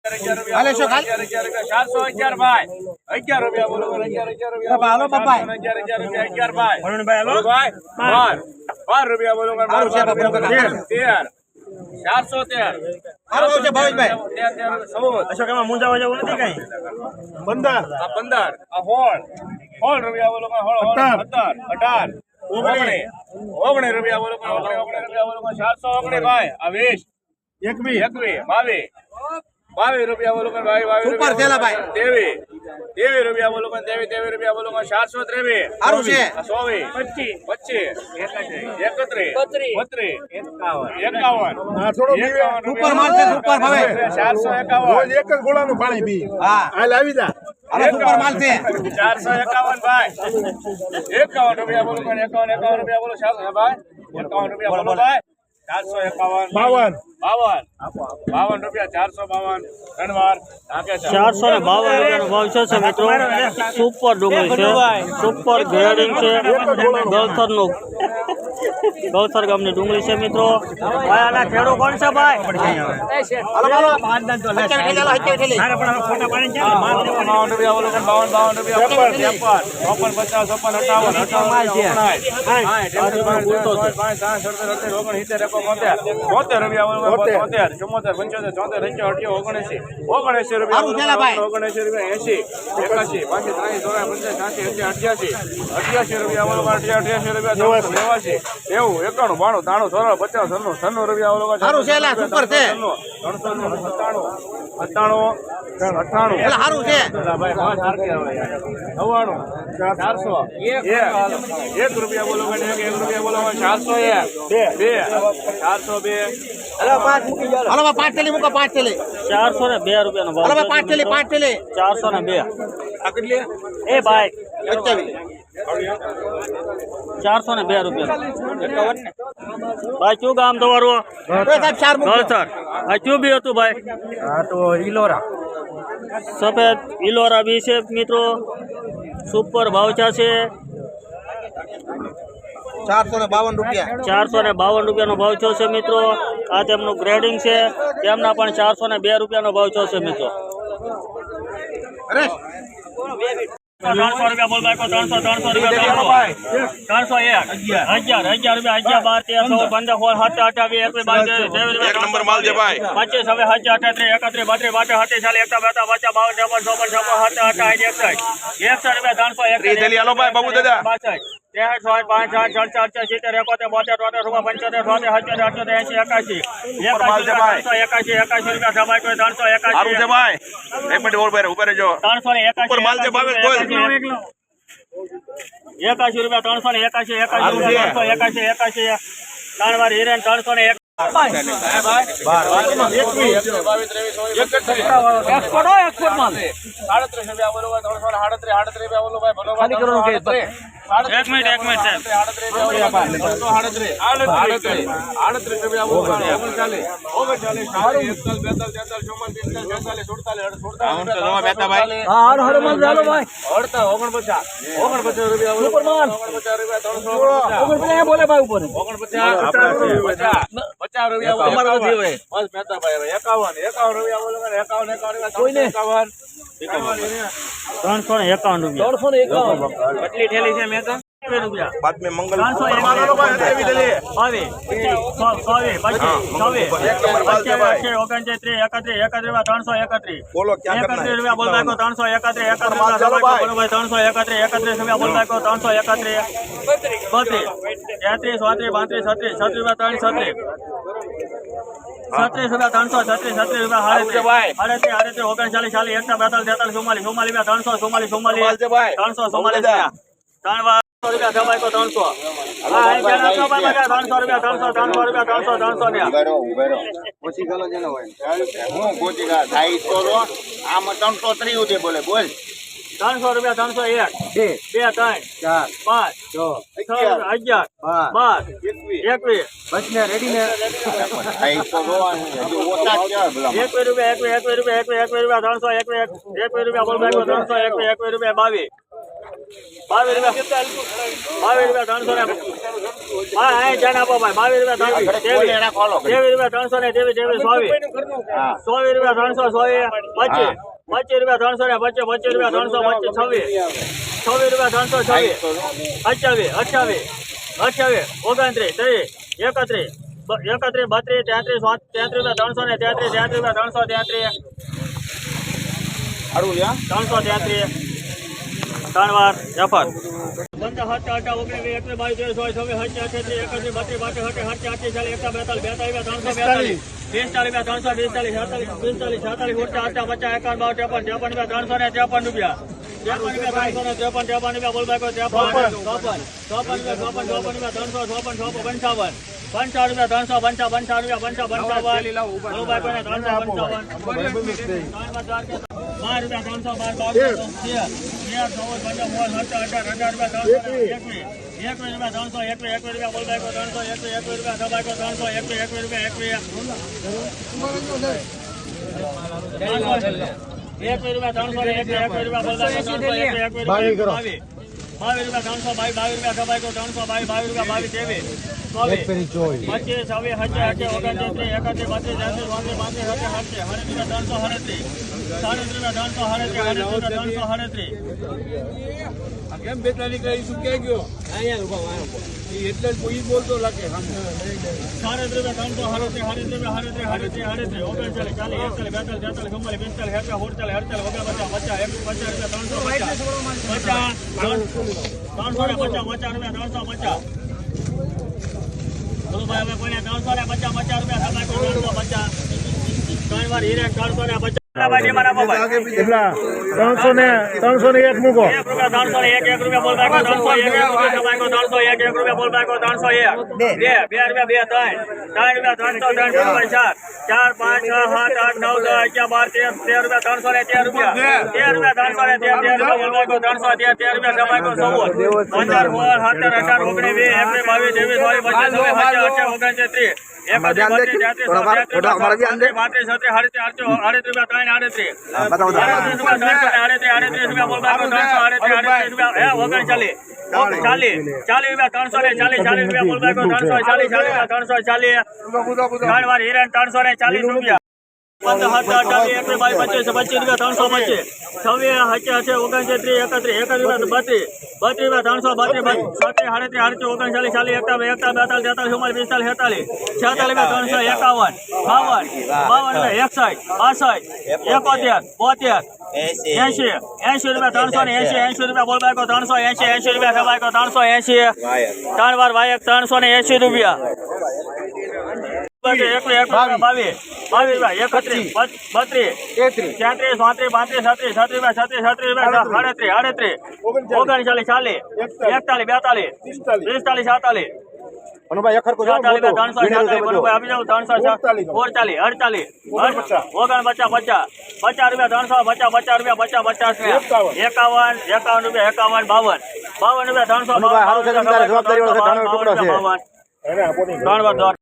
₹411 ભાઈ 11 રૂપિયા બોલો 11 રૂપિયા હાલો બાપા 11 ભાઈ ભાઈ 12 રૂપિયા બોલો 13 413 હાલો છે ભાવેશભાઈ 14 અશોક એમાં મુંજાવા જવું નથી કઈ 15 આ 15 આ 16 રૂપિયા બોલો 17 18 19 રૂપિયા બોલો 19 રૂપિયા બોલો 419 ભાઈ આ 20 21 22 રૂપિયા બોલો સુપર થેલા ભાઈ 23 રૂપિયા બોલો 23 રૂપિયા બોલો 423 સારું છે 24 25 31 સુપર માલ છે સુપર ભાવે 451 એક જ ગોળાનું પાણી પી હા હાલ આવી જા અરે સુપર માલ છે 451 ભાઈ 51 રૂપિયા બોલો 51 રૂપિયા બોલો 400 ભાઈ 51 રૂપિયા બોલો ભાઈ 451 52 રૂપિયા 452 ધનવાર 452 રૂપિયાનો ભાવ છે મિત્રો સુપર ડુંગળી છે સુપર ગ્રેડિંગ છે ગૌસર ગામની ડુંગળી છે મિત્રો ભાઈ આના ખેડૂ કોણ છે ભાઈ ₹91 92 93 50 96 રૂપિયા સારું છે એલા સુપર છે 98 એલા સારું છે 99 400 1 રૂપિયા બોલો 1 રૂપિયા બોલો 401 402 હાલો બા 5 થેલી મૂકો 5 થેલી 402 રૂપિયાનો ભાવ હાલો બા 5 થેલી 5 થેલી 402 એ ભાઈ 27 402 રૂપિયા ભાઈ શું ગામ તમારું સાહેબ 4 મૂકો સર આ શું બી હતું ભાઈ હા તો ઈલોરા સફેદ ઇલોરા બી છે મિત્રો સુપર ભાવચા છે 452 રૂપિયા 452 રૂપિયાનો ભાવ છે મિત્રો આ તેમનું ગ્રેડિંગ છે તેમના પણ 402 રૂપિયાનો ભાવ છે મિત્રો અરે 300 રૂપિયા બોલ ભાઈ 300 રૂપિયા 301 11 રૂપિયા 12 13 15 16 17 18 20 21 એક નંબર માલ છે ભાઈ 25 હવે 28 31 32 32 32 61 રૂપિયા 301 થેલી હાલો ભાઈ બાબુ દાદા 63 65 68 70 71 72 73 81 સારું છે ભાઈ એક મિનિટ ઉભા રહેજો 381 ઉપર માલ છે ભાવેશ બોલ 81 રૂપિયા 381 ત્રણ વાર હિરેન 301 એક મિનિટ કેટલી થેલી છે મેં बाद में मंगल बोलो क्या करना है बोल 331 बोल 331 33 32 33 32 37 રૂપિયા 337 રૂપિયા 39 રૂપિયા 22 રૂપિયા 300 ને હા જાણ આપો ભાઈ 22 રૂપિયા 23 રૂપિયા 300 ને 23 રૂપિયા 300 25 રૂપિયા 300 ને 25 રૂપિયા 300 26 રૂપિયા 300 28 29 31 32 33 રૂપિયા 300 ને 33 રૂપિયા 333 ત્રણ વાર જફર બંધ હાથ આટા ઓગણે 21 22 23 26 કેમ 42 કહીશું ક્યાં ગયો એટલે કોઈ બોલતો લાગે કેટલા 301 મૂકો 1 રૂપિયા બોલ બાકો 301 રૂપિયા બોલ બાકો 301 2 રૂપિયા 3 રૂપિયા 4 5 6 7 8 9 10 11 12 13 રૂપિયા 313 બોલ બાકો 313 રૂપિયા બાકો 14 15 16 17 18 19 ત્રણ વાર વાયક 380 રૂપિયા 22 રૂપિયા 31 32 33 34 35 37 38 39 40 41 42 43 અનુભાઈ અખર કો 340 રૂપિયા